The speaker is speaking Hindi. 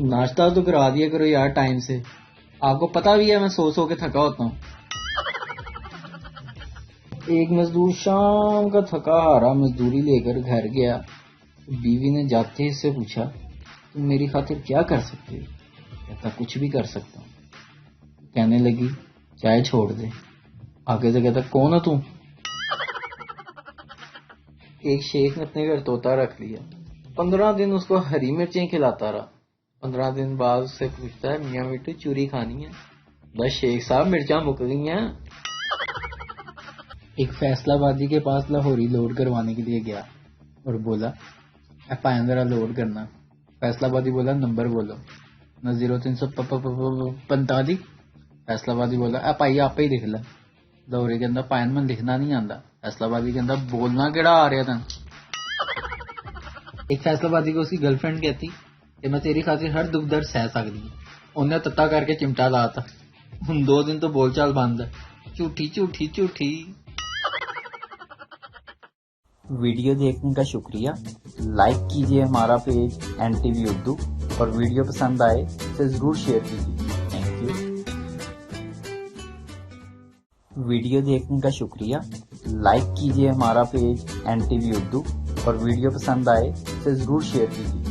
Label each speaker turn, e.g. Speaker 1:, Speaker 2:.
Speaker 1: नाश्ता तो करा दिया करो यार टाइम से। आपको पता भी है मैं सो सो के थका होता हूँ। एक मजदूर शाम का थका हारा मजदूरी लेकर घर गया। बीवी ने जाते ही इससे पूछा, तुम मेरी खातिर क्या कर सकते हो? कहता, कुछ भी कर सकता हूँ। कहने लगी, चाय छोड़ दे। आगे से कहता, कौन है तू? एक शेख ने अपने घर तोता रख लिया। 15 दिन उसको हरी मिर्चें खिलाता रहा। 15 दिन बाद उससे पूछता है, मियाँ मिट्टू चूरी खानी है? बस शेख साहब, मिर्चा मुक गई हैं। एक फैसलाबादी के पास लाहौरी लोड करवाने के लिए गया और बोला, एफ जरा लोड करना। फैसलाबादी बोला, नंबर बोलो। ना 0345। फैसलाबादी बोला, एफ आई आप ही लिख ला। लाहौरी कहता, पायन में लिखना नहीं आता। फैसलाबादी कहता, बोलना केड़ा आ रहा था। एक फैसलाबादी को उसकी गर्लफ्रेंड कहती कि मैं तेरी खातिर हर दुख दर्द सह सकती। उन्हें तत्ता करके चिमटा लाता। 2 दिन तो बोलचाल बंद है। झूठी झूठी झूठी। वीडियो देखने का शुक्रिया। लाइक कीजिए हमारा पेज NTV उर्दू और वीडियो पसंद आए तो जरूर शेयर कीजिए। Thank you. वीडियो देखने का शुक्रिया। लाइक कीजिए हमारा पेज NTV उर्दू और वीडियो पसंद आए तो जरूर शेयर कीजिए।